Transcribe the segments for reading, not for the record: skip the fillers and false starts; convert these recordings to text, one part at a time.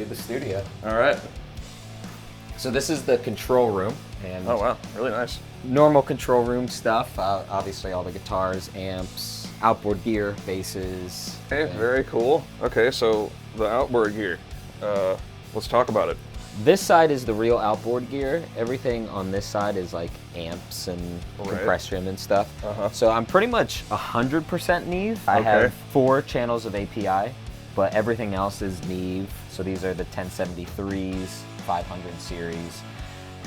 the studio. All right. So this is the control room. And oh, wow. Really nice. Normal control room stuff. Obviously, all the guitars, amps, outboard gear, basses. Okay, very cool. Okay, so the outboard gear. Let's talk about it. This side is the real outboard gear. Everything on this side is like amps and compression and stuff. So I'm pretty much 100% Neve. I have 4 channels of API, but everything else is Neve. So these are the 1073s, 500 series.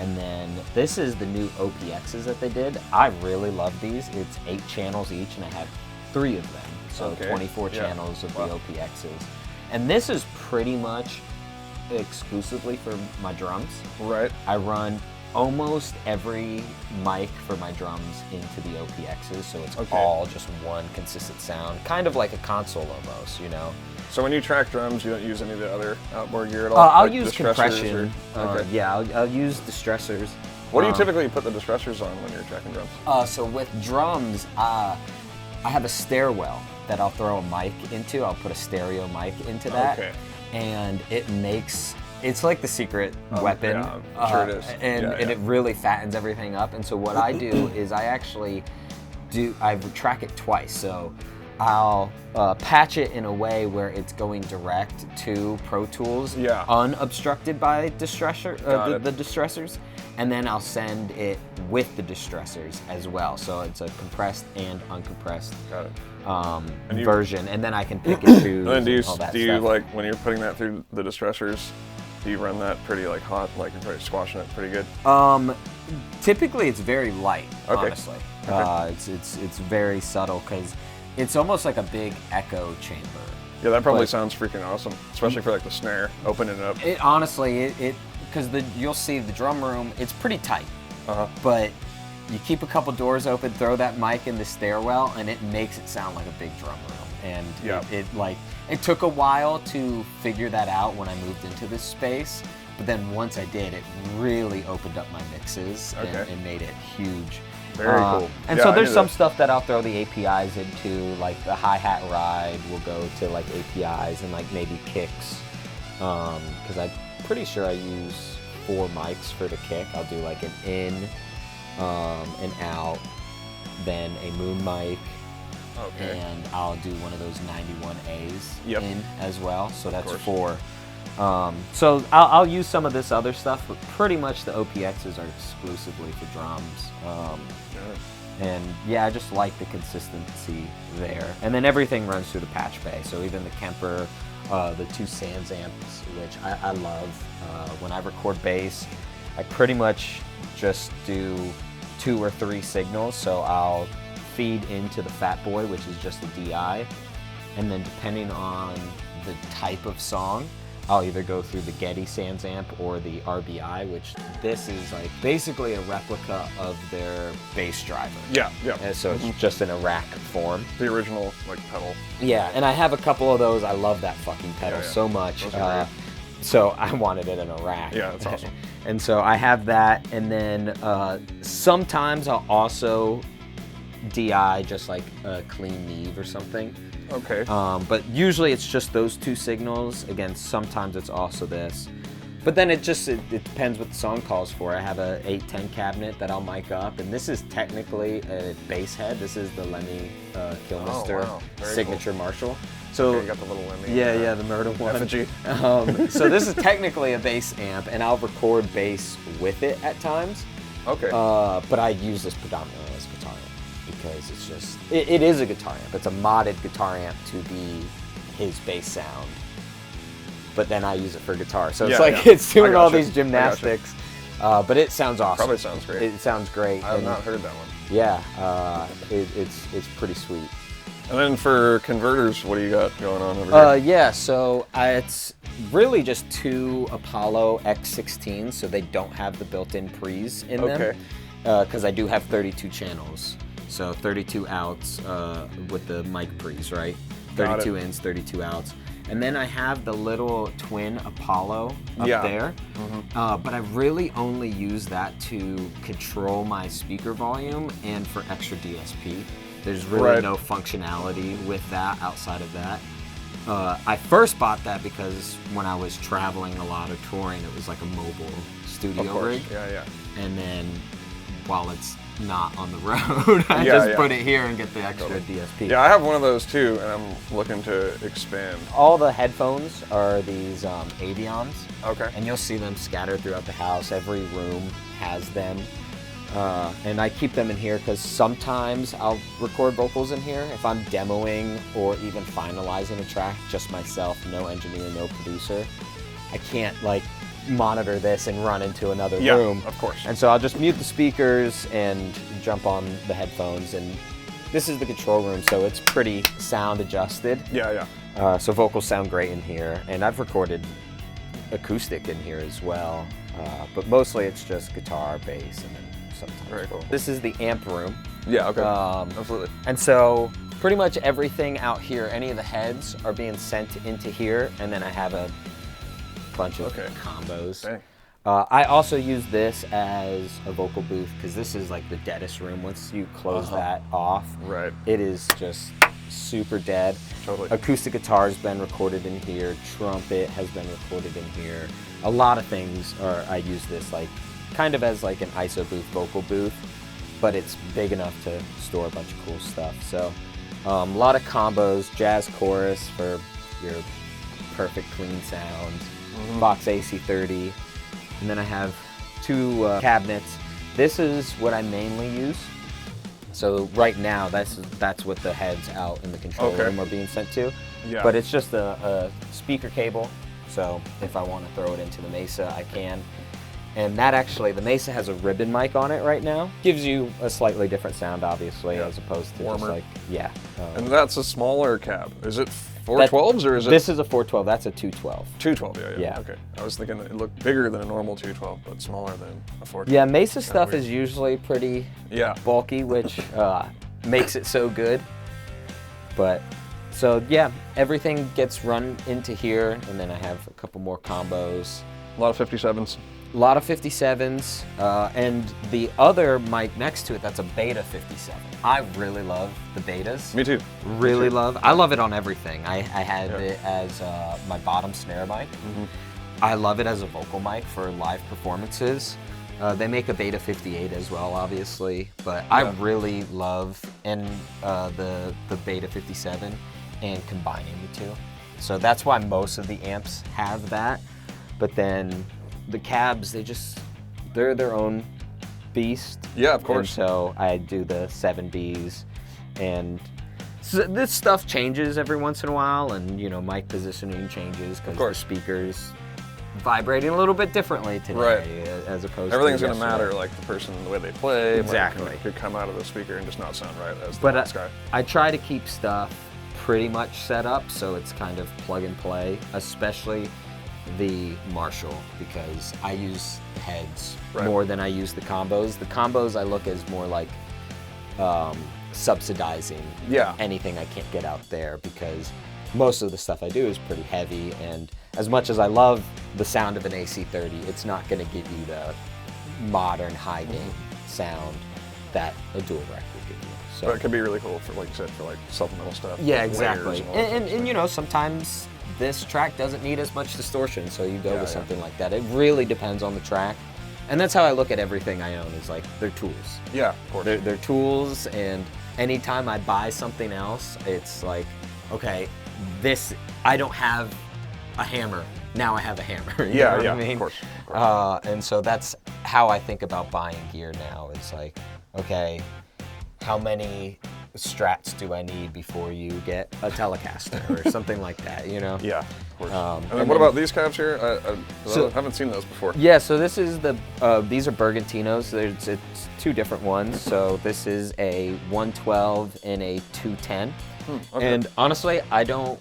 And then this is the new OPXs that they did. I really love these. It's 8 channels each, and I have 3 of them. So 24 channels of the OPXs. And this is pretty much exclusively for my drums. Right. I run almost every mic for my drums into the OPXs, so it's all just one consistent sound, kind of like a console almost, you know. So when you track drums, you don't use any of the other outboard gear at all? I'll like use compression. Yeah, I'll use distressors. What do you typically put the distressors on when you're tracking drums? So with drums, I have a stairwell that I'll throw a mic into. I'll put a stereo mic into that. And it makes, it's like the secret weapon. Yeah, I'm sure it is. And it really fattens everything up. And so what I do is I track it twice. So I'll patch it in a way where it's going direct to Pro Tools, unobstructed by the distressors, and then I'll send it with the distressors as well. So it's a compressed and uncompressed version, and then I can pick and choose. And then all that do you stuff. like when you're putting that through the distressors? Do you run that pretty like hot, like you're probably squashing it pretty good? Typically it's very light. Honestly, it's very subtle because it's almost like a big echo chamber. Yeah, that probably sounds freaking awesome, especially for like the snare, opening it up. It honestly, because you'll see the drum room, it's pretty tight, but you keep a couple doors open, throw that mic in the stairwell, and it makes it sound like a big drum room. And it took a while to figure that out when I moved into this space, but then once I did, it really opened up my mixes and made it huge. Very cool. And so there's some stuff that I'll throw the APIs into, like the hi-hat ride will go to like APIs and like maybe kicks, because I'm pretty sure I use 4 mics for the kick. I'll do like an in, an out, then a moon mic, and I'll do one of those 91As in as well. So that's 4. So I'll use some of this other stuff, but pretty much the OPXs are exclusively for drums. And yeah, I just like the consistency there. And then everything runs through the patch bay. So even the Kemper, the 2 Sans amps, which I love. When I record bass, I pretty much just do 2 or 3 signals. So I'll feed into the Fat Boy, which is just a DI. And then depending on the type of song, I'll either go through the Getty Sans amp or the RBI, which this is like basically a replica of their bass driver. And so it's just in a rack form. The original like pedal. Yeah, and I have a couple of those. I love that fucking pedal so much. So I wanted it in a rack. Yeah, that's awesome. And so I have that, and then sometimes I'll also DI just like a clean Neve or something. But usually it's just those 2 signals. Again, sometimes it's also this. But then it depends what the song calls for. I have a 810 cabinet that I'll mic up, and this is technically a bass head. This is the Lemmy Kilmister signature Marshall. So you got the little Lemmy. Yeah, the Murder one. Effigy. So this is technically a bass amp, and I'll record bass with it at times. But I use this predominantly as guitar amp, because it's just, it is a guitar amp. It's a modded guitar amp to be his bass sound. But then I use it for guitar. So it's it's doing all these gymnastics. But it sounds awesome. Probably sounds great. It sounds great. I have not heard that one. Yeah, it's pretty sweet. And then for converters, what do you got going on over here? Yeah, so it's really just 2 Apollo X16s, so they don't have the built-in pre's in them. Because I do have 32 channels. So 32 outs with the mic pre's, right? 32 ins, 32 outs. And then I have the little twin Apollo up there. But I really only use that to control my speaker volume and for extra DSP. There's really no functionality with that outside of that. I first bought that because when I was traveling a lot of touring, it was like a mobile studio rig. Yeah. And then while it's not on the road, I put it here and get the extra DSP. Yeah, I have one of those too, and I'm looking to expand. All the headphones are these Avions. Okay. And you'll see them scattered throughout the house. Every room has them. And I keep them in here because sometimes I'll record vocals in here if I'm demoing or even finalizing a track, just myself, no engineer, no producer. I can't like monitor this and run into another room. Of course. And so I'll just mute the speakers and jump on the headphones. And this is the control room, so it's pretty sound adjusted. Yeah. So vocals sound great in here. And I've recorded acoustic in here as well. But mostly it's just guitar, bass, and then sometimes. Very cool. This is the amp room. Yeah, okay. Absolutely. And so pretty much everything out here, any of the heads are being sent into here, and then I have a bunch of combos. Dang. I also use this as a vocal booth because this is like the deadest room. Once you close that off, it is just super dead. Totally. Acoustic guitar has been recorded in here. Trumpet has been recorded in here. A lot of things I use this like kind of as like an ISO booth, vocal booth, but it's big enough to store a bunch of cool stuff. So a lot of combos, jazz chorus for your perfect clean sound, Box AC30, and then I have two cabinets. This is what I mainly use. So right now, that's what the heads out in the control room are being sent to. Yeah. But it's just a speaker cable, so if I want to throw it into the Mesa, I can. And that actually, the Mesa has a ribbon mic on it right now. Gives you a slightly different sound, obviously, as opposed to warmer. just like, and that's a smaller cab. Is it 412s or is it? This is a 412, that's a 212. 212, yeah. Okay. I was thinking it looked bigger than a normal 212, but smaller than a 412. Yeah, Mesa stuff is usually pretty bulky, which makes it so good. But, so yeah, everything gets run into here, and then I have a couple more combos. A lot of 57s. A lot of 57s, and the other mic next to it, that's a Beta 57. I really love the Betas. Me too. Really love. I love it on everything. I had it as my bottom snare mic. I love it as a vocal mic for live performances. They make a Beta 58 as well, obviously, but I really love the Beta 57 and combining the two. So that's why most of the amps have that, but then the cabs, they're their own beast. Yeah, of course. And so I do the 7Bs, and so this stuff changes every once in a while, and you know, mic positioning changes because the speakers vibrating a little bit differently today, as opposed everything's to going to matter, like the person, the way they play. Exactly. Like, could come out of the speaker and just not sound right as the next guy. I try to keep stuff pretty much set up so it's kind of plug and play, especially the Marshall, because I use the heads more than I use the combos. The combos I look as more like subsidizing anything I can't get out there, because most of the stuff I do is pretty heavy, and as much as I love the sound of an AC30, it's not going to give you the modern high gain sound that a dual rec would give you. So, but it could be really cool for, like you said, for like supplemental stuff. Yeah, exactly. And you know, sometimes this track doesn't need as much distortion, so you go with something like that. It really depends on the track. And that's how I look at everything I own, is like, they're tools. Yeah, of course. They're tools, and anytime I buy something else, it's like, okay, I don't have a hammer. Now I have a hammer. You know what I mean? Of course. And so that's how I think about buying gear now. It's like, okay, how many Strats do I need before you get a Telecaster or something like that, you know? Yeah, of course. And then what about these cabs here? I haven't seen those before. Yeah, so this is these are Bergantinos. It's two different ones. So this is a 112 and a 210. And honestly, I don't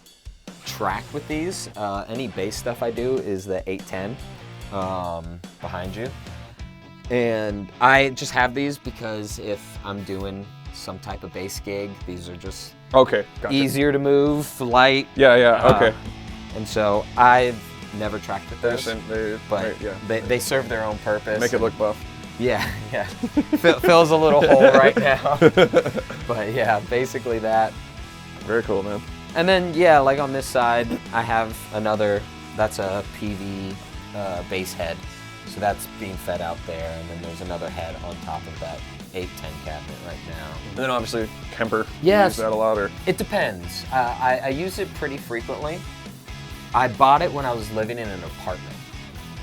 track with these. Any bass stuff I do is the 810 behind you. And I just have these because if I'm doing some type of bass gig, these are just easier to move, light. Okay. And so I've never tracked with those, but they serve their own purpose. Make it look buff. Yeah. Fills a little hole right now. But yeah, basically that. Very cool, man. And then, yeah, like on this side, I have another, that's a PV bass head. So that's being fed out there. And then there's another head on top of that 810 cabinet right now. And then obviously Kemper. Yes. You use that a lot, or? It depends. I use it pretty frequently. I bought it when I was living in an apartment.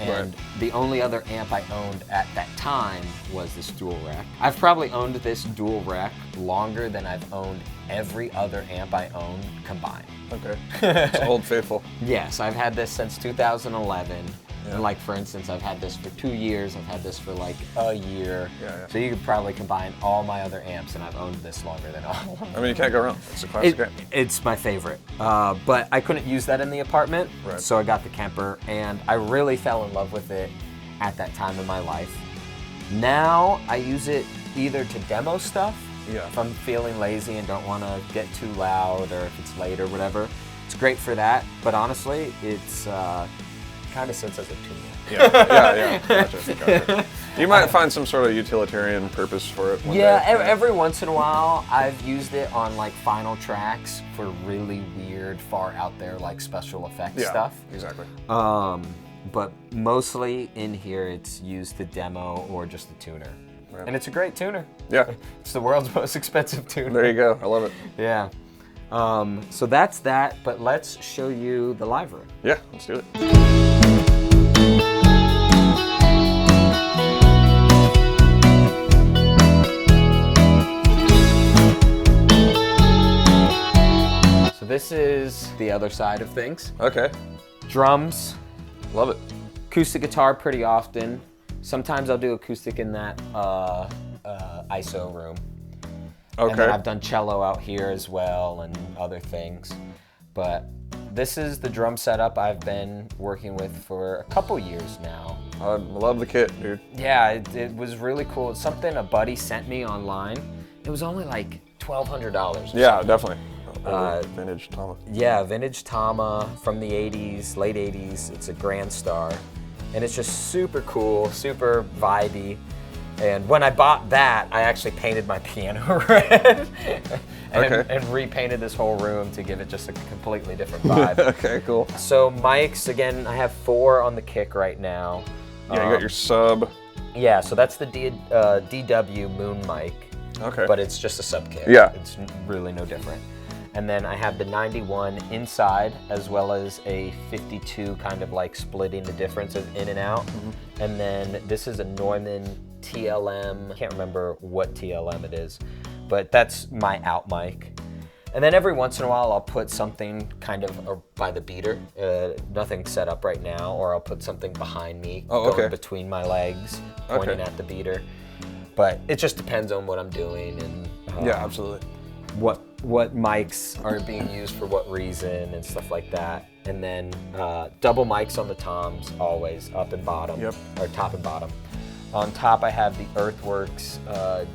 And the only other amp I owned at that time was this dual rack. I've probably owned this dual rack longer than I've owned every other amp I own combined. Okay. It's Old Faithful. Yes, I've had this since 2011. Yeah. And like, for instance, I've had this for 2 years. I've had this for like a year. Yeah. So you could probably combine all my other amps, and I've owned this longer than all of them. I mean, you can't go wrong. It's a classic amp. It's my favorite. But I couldn't use that in the apartment, so I got the Kemper, and I really fell in love with it at that time in my life. Now I use it either to demo stuff, if I'm feeling lazy and don't want to get too loud, or if it's late or whatever. It's great for that, but honestly, it's kind of sits as a tuner. Yeah. Gotcha. You might find some sort of utilitarian purpose for it one day. Every once in a while, I've used it on like final tracks for really weird, far out there like special effects stuff. Exactly. But mostly in here, it's used to demo or just a tuner. Yeah. And it's a great tuner. Yeah. It's the world's most expensive tuner. There you go. I love it. Yeah. So that's that, but let's show you the live room. Yeah, let's do it. So this is the other side of things. Okay. Drums. Love it. Acoustic guitar pretty often. Sometimes I'll do acoustic in that ISO room. Okay. And then I've done cello out here as well and other things. But this is the drum setup I've been working with for a couple years now. I love the kit, dude. Yeah, it was really cool. It's something a buddy sent me online. It was only like $1,200. Yeah, definitely. Vintage Tama. Yeah, vintage Tama from the 80s, late 80s. It's a Grand Star. And it's just super cool, super vibey. And when I bought that, I actually painted my piano red and repainted this whole room to give it just a completely different vibe. Okay, cool. So mics, again, I have 4 on the kick right now. Yeah, you got your sub. Yeah, so that's the DW Moon mic. Okay. But it's just a sub kick. Yeah. It's really no different. And then I have the 91 inside, as well as a 52 kind of like splitting the difference of in and out. Mm-hmm. And then this is a Neumann TLM. I can't remember what TLM it is, but that's my out mic. And then every once in a while I'll put something kind of by the beater, nothing set up right now, or I'll put something behind me going between my legs, pointing at the beater. But it just depends on what I'm doing and yeah, absolutely. What mics are being used for what reason and stuff like that. And then double mics on the toms, always up and bottom, or top and bottom. On top I have the Earthworks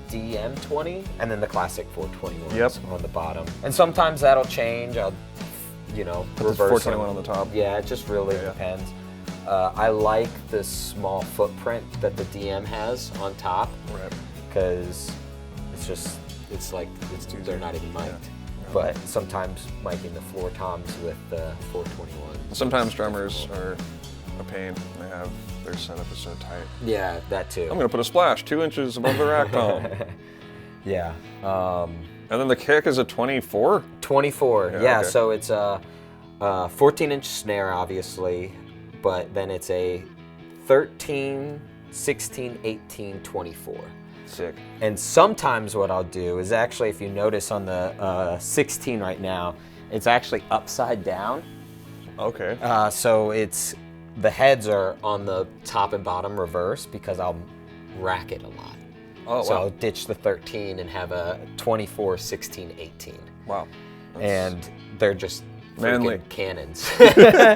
DM20 and then the classic 421s on the bottom. And sometimes that'll change. I'll, reverse 421 on the top. Yeah, it just really depends. I like the small footprint that the DM has on top because they're not even mic'd. But sometimes miking the floor toms with the 421. Sometimes drummers are a pain. They have their setup is so tight. Yeah, that too. I'm gonna put a splash 2 inches above the rack tom. Yeah. And then the kick is a 24? 24, yeah. So it's a 14-inch snare, obviously, but then it's a 13, 16, 18, 24. Sick. And sometimes what I'll do is actually, if you notice on the 16 right now, it's actually upside down. Okay. So the heads are on the top and bottom reverse because I'll rack it a lot. Oh, so I'll ditch the 13 and have a 24, 16, 18. Wow. And they're just manly cannons. Yeah,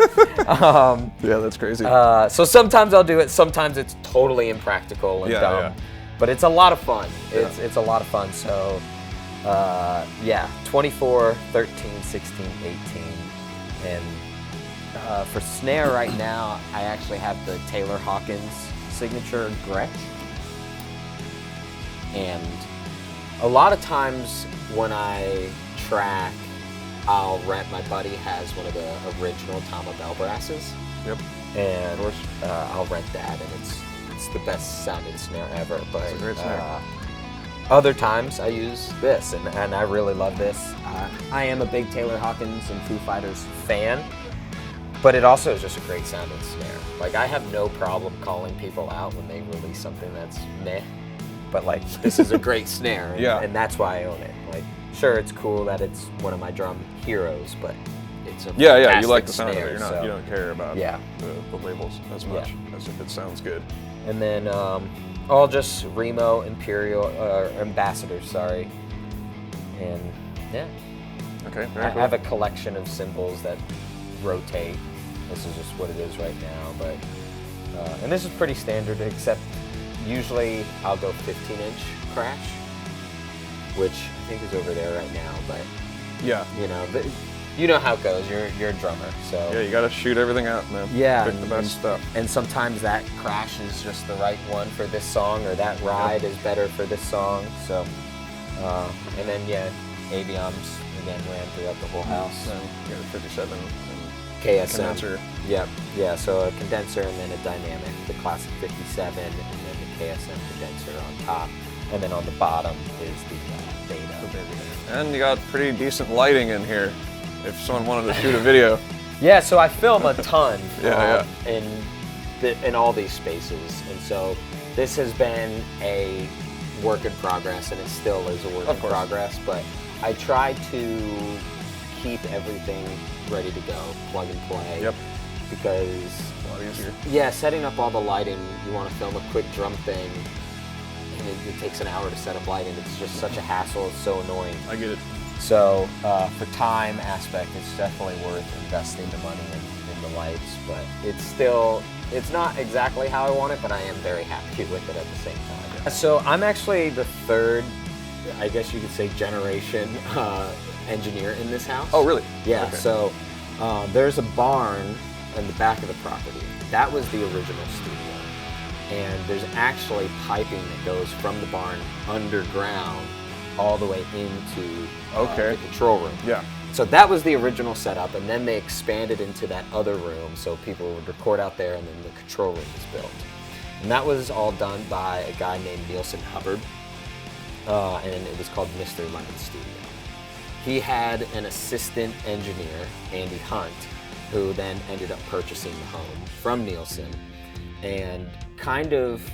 that's crazy. So sometimes I'll do it. Sometimes it's totally impractical and dumb. Yeah. But it's a lot of fun. It's a lot of fun. So 24, 13, 16, 18. And for snare right now, I actually have the Taylor Hawkins signature Gretsch. And a lot of times when I track, I'll rent, my buddy has one of the original Tama Bell brasses. Yep. And I'll rent that, and it's the best sounding snare ever. But It's a great snare. other times I use this, and I really love this. I am a big Taylor Hawkins and Foo Fighters fan, but it also is just a great sounding snare. Like, I have no problem calling people out when they release something that's meh, but like, this is a great snare, and that's why I own it. Like, sure, it's cool that it's one of my drum heroes, but it's a you like the sound snare, of it. You don't care about the labels as much as if it sounds good. And then all just Remo Imperial Ambassadors, sorry. And yeah. Okay. I have a collection of cymbals that rotate. This is just what it is right now, but and this is pretty standard, except usually I'll go 15-inch crash, which I think is over there right now, but you know how it goes. You're a drummer, so yeah, you gotta shoot everything out, man. Yeah, pick the best stuff. And sometimes that crash is just the right one for this song, or that ride is better for this song. So, and then Avioms again ran throughout the whole house. And you got a 57 and KSM. condenser. Yep. Yeah. So a condenser and then a dynamic, the classic 57, and then the KSM condenser on top, and then on the bottom is the Beta. And you got pretty decent lighting in here. If someone wanted to shoot a video. Yeah, so I film a ton in all these spaces, and so this has been a work in progress, and it still is a work in progress, but I try to keep everything ready to go, plug and play. Yep. Because a lot easier. Yeah, setting up all the lighting, you want to film a quick drum thing, and it takes an hour to set up lighting. It's just such a hassle, it's so annoying. I get it. So for time aspect, it's definitely worth investing the money in the lights, but it's not exactly how I want it, but I am very happy with it at the same time. Yeah. So I'm actually the third, I guess you could say, generation engineer in this house. Oh, really? Yeah, okay. So there's a barn in the back of the property. That was the original studio. And there's actually piping that goes from the barn underground all the way into the control room. Yeah. So that was the original setup, and then they expanded into that other room so people would record out there, and then the control room was built. And that was all done by a guy named Nielsen Hubbard, and it was called Mr. Lemon Studio. He had an assistant engineer, Andy Hunt, who then ended up purchasing the home from Nielsen, and kind of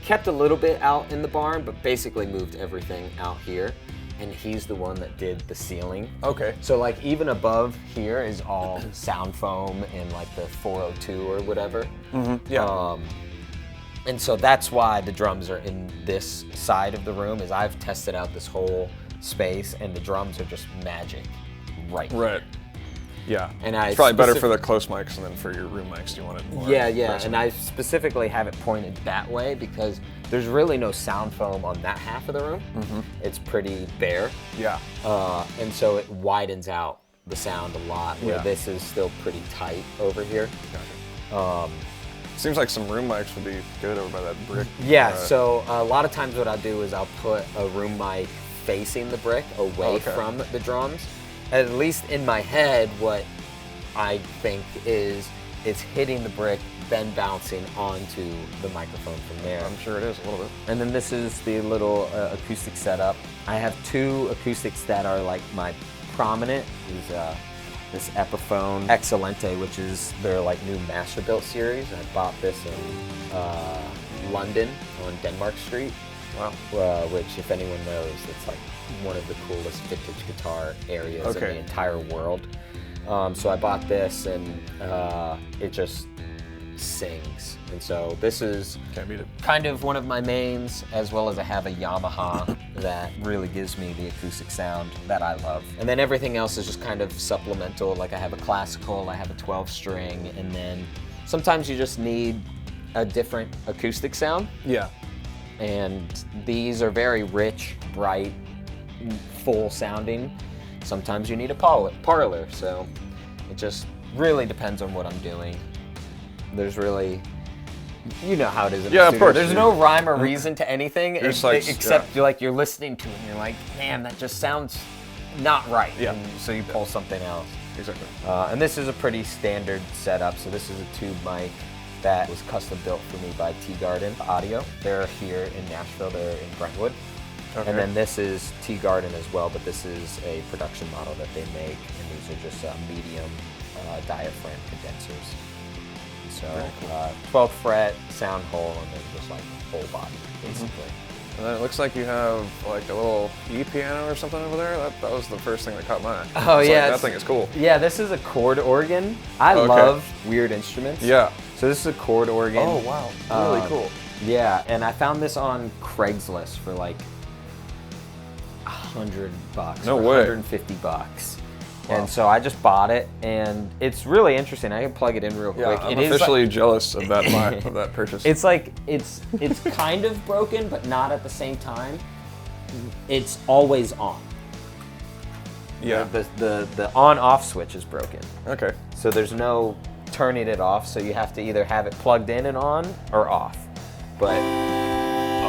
kept a little bit out in the barn, but basically moved everything out here. And he's the one that did the ceiling. Okay. So like even above here is all sound foam and like the 402 or whatever. Mm-hmm. Yeah. And so that's why the drums are in this side of the room, is I've tested out this whole space and the drums are just magic right here. Right. Yeah. And it's probably better for the close mics, and then for your room mics, you want it more. Yeah. resonant. And I specifically have it pointed that way because there's really no sound foam on that half of the room. Mm-hmm. It's pretty bare. Yeah. And so it widens out the sound a lot, where this is still pretty tight over here. Gotcha. Seems like some room mics would be good over by that brick. Yeah, so a lot of times what I'll do is I'll put a room mic facing the brick away from the drums. At least in my head, what I think is it's hitting the brick, then bouncing onto the microphone from there. I'm sure it is a little bit. And then this is the little acoustic setup. I have two acoustics that are like my prominent. Is this Epiphone Excelente, which is their like new Master Built series. I bought this in London on Denmark Street. Wow. Which, if anyone knows, it's like one of the coolest vintage guitar areas in the entire world. So I bought this, and it just sings. And so this is kind of one of my mains, as well as I have a Yamaha that really gives me the acoustic sound that I love. And then everything else is just kind of supplemental. Like I have a classical, I have a 12-string, and then sometimes you just need a different acoustic sound. Yeah. And these are very rich, bright, full sounding. Sometimes you need a parlor, so it just really depends on what I'm doing. There's really, you know how it is in the of studio. course. There's no rhyme or reason to anything Except you're listening to it and you're like, man, that just sounds not right. Yeah. And so you pull something else. Exactly. And this is a pretty standard setup. So this is a tube mic that was custom built for me by T-Garden Audio. They're here in Nashville. They're in Brentwood. Okay. And then this is T-Garden as well, but this is a production model that they make, and these are just medium diaphragm condensers. So 12th fret, sound hole, and then just like whole body, basically. And then it looks like you have like a little E-piano or something over there. That was the first thing that caught my eye. Oh It's yeah, like, that thing is cool. Yeah, this is a chord organ. I love weird instruments. Yeah. So this is a chord organ. Oh wow, really cool. Yeah, and I found this on Craigslist for like $100, No or way. $150. Wow. And so I just bought it, and it's really interesting. I can plug it in real quick. Yeah, I'm It is officially jealous of that of that purchase. It's like it's kind of broken, but not at the same time. It's always on. yeah. The on-off switch is broken. Okay. So there's no turning it off, so you have to either have it plugged in and on or off. But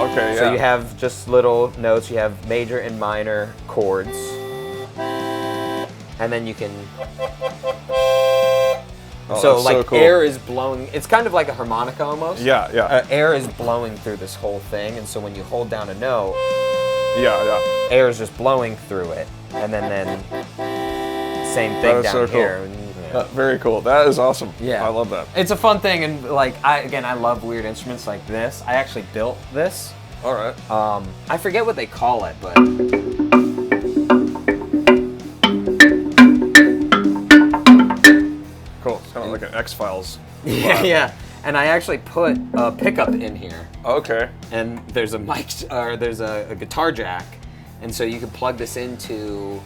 Okay. so yeah. you have just little notes, you have major and minor chords. And then you can Oh, so that's like so cool. air is blowing, it's kind of like a harmonica almost. Yeah. Yeah. Air is blowing through this whole thing, and so when you hold down a note, yeah. Yeah. air is just blowing through it. And then same thing That is down so cool. here. Very cool. That is awesome. Yeah. I love that. It's a fun thing, and like I love weird instruments like this. I actually built this. All right. I forget what they call it, but Cool. It's kind of like an X-Files. yeah. And I actually put a pickup in here, Okay. and there's a mic or there's a guitar jack, and so you can plug this into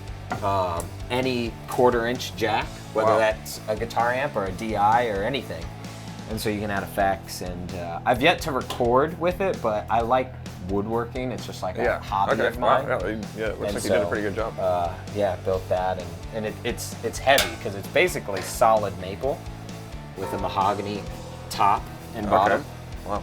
any 1/4-inch jack, whether Wow. that's a guitar amp or a DI or anything. And so you can add effects, and I've yet to record with it, but I like woodworking. It's just like a hobby okay. of mine. Wow. Yeah. It looks And like you did a so, pretty good job. Yeah, built that, and it's heavy because it's basically solid maple with a mahogany top and bottom. Okay. Wow.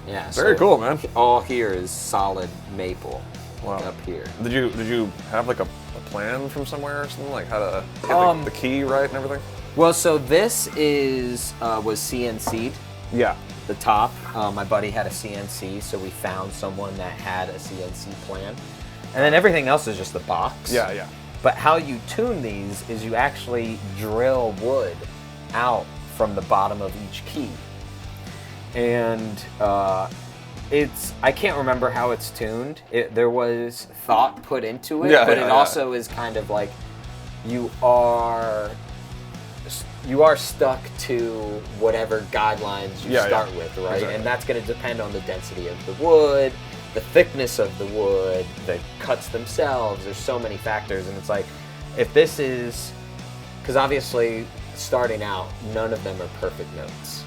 Yeah, Very so cool, man. All here is solid maple. Wow. Up here. Did you have like a plan from somewhere or something, like how to get the key right and everything? Well, so this was CNC'd. Yeah. The top. My buddy had a CNC, so we found someone that had a CNC plan. And then everything else is just the box. Yeah. Yeah. But how you tune these is you actually drill wood out from the bottom of each key. And I can't remember how it's tuned. There was thought put into it, but it also is kind of like you are stuck to whatever guidelines you start with, right? Exactly. And that's going to depend on the density of the wood, the thickness of the wood, the cuts themselves. There's so many factors, and it's like, if this is, because obviously starting out, none of them are perfect notes.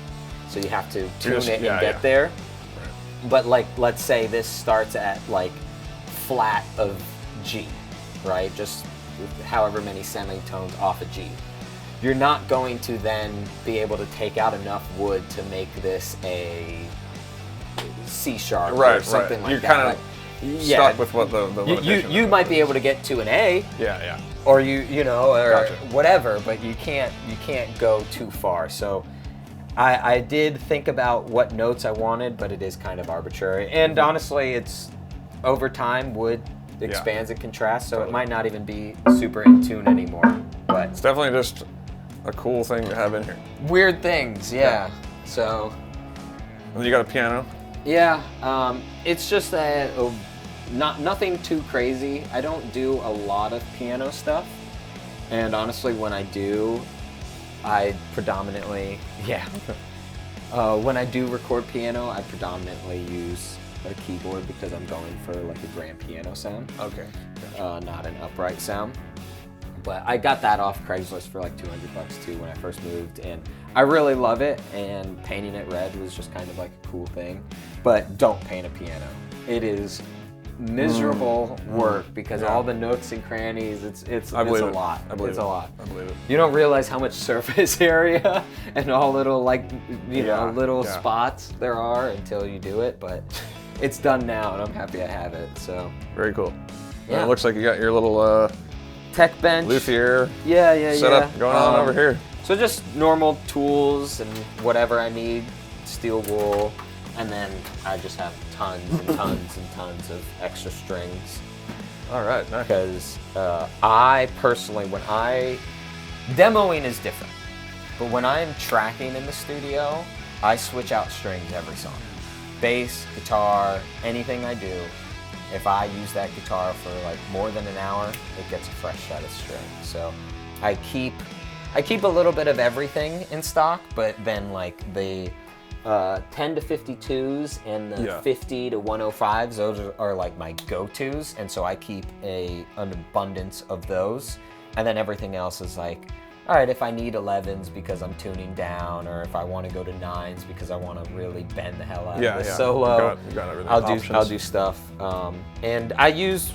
So you have to tune it and get there. Right. But like, let's say this starts at like flat of G, right? Just however many semitones off of G. You're not going to then be able to take out enough wood to make this a C sharp or something like You're that. kind of stuck with what the limitations you are. might be able to get to an A. Yeah. Or you know, or Gotcha. whatever, but you can't go too far. So I did think about what notes I wanted, but it is kind of arbitrary. And honestly, it's over time wood expands and contrasts, so it might not even be super in tune anymore. But It's definitely just a cool thing to have in here. weird things, yeah. So And then you got a piano. yeah, it's just that nothing too crazy. I don't do a lot of piano stuff, and honestly, when I do, I predominantly when I do record piano, I predominantly use a keyboard because I'm going for like a grand piano sound. Okay. Not an upright sound. But I got that off Craigslist for like $200 too when I first moved, and I really love it, and painting it red was just kind of like a cool thing. But don't paint a piano. It is miserable work because all the nooks and crannies, it's a lot. It's a lot. I believe it. You don't realize how much surface area and all little like little spots there are until you do it, but it's done now and I'm happy I have it. So Very cool. Yeah. It looks like you got your little tech bench. Luthier Yeah. setup going on over here. So just normal tools and whatever I need, steel wool, and then I just have tons and tons and tons of extra strings. All right, nice. Because I personally, demoing is different, but when I'm tracking in the studio, I switch out strings every song. Bass, guitar, anything I do, if I use that guitar for like more than an hour, it gets a fresh set of strings. So I keep a little bit of everything in stock, but then like the 10 to 52s and the 50 to 105s, those are like my go-tos, and so I keep an abundance of those, and then everything else is like, all right, if I need 11s because I'm tuning down, or if I want to go to 9s because I want to really bend the hell out of the solo, you got everything. I'll do stuff. And I use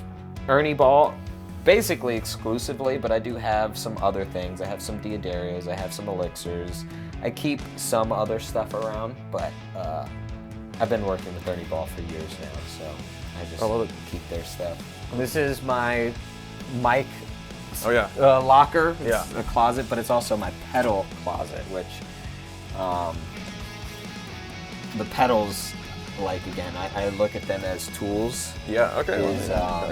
Ernie Ball basically exclusively, but I do have some other things. I have some Diodarios, I have some Elixirs. I keep some other stuff around, but I've been working with Ernie Ball for years now, so I just keep their stuff. This is my mic locker. It's a closet, but it's also my pedal closet, which the pedals, like, again, I look at them as tools. Yeah, okay.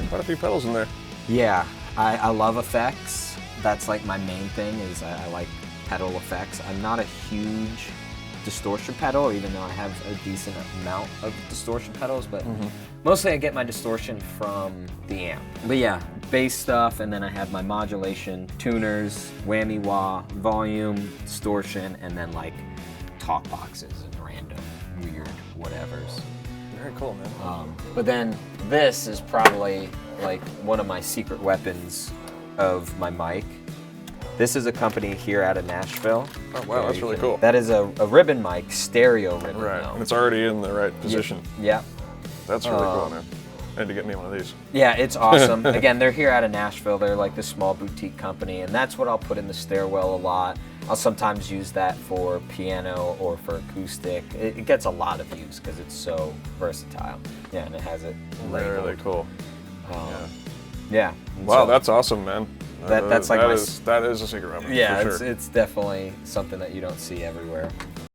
Quite a few pedals in there. Yeah, I love effects. That's like my main thing, is I like pedal effects. I'm not a huge distortion pedal, even though I have a decent amount of distortion pedals, but mostly I get my distortion from the amp. But yeah, bass stuff, and then I have my modulation, tuners, whammy wah, volume, distortion, and then like talk boxes and random weird whatevers. Very cool, man. But then this is probably like one of my secret weapons of my mic. This is a company here out of Nashville. Oh wow, that's really cool. That is a ribbon mic, stereo ribbon. Right, though. and it's already in the right position. Yeah. That's really cool, man. I need to get me one of these. Yeah, it's awesome. Again, they're here out of Nashville. They're like this small boutique company, and that's what I'll put in the stairwell a lot. I'll sometimes use that for piano or for acoustic. It gets a lot of use because it's so versatile. Yeah, and it has it labeled. Really cool. Yeah. Wow, So that's awesome, man. that's like that is a secret weapon. Yeah, for sure. it's definitely something that you don't see everywhere.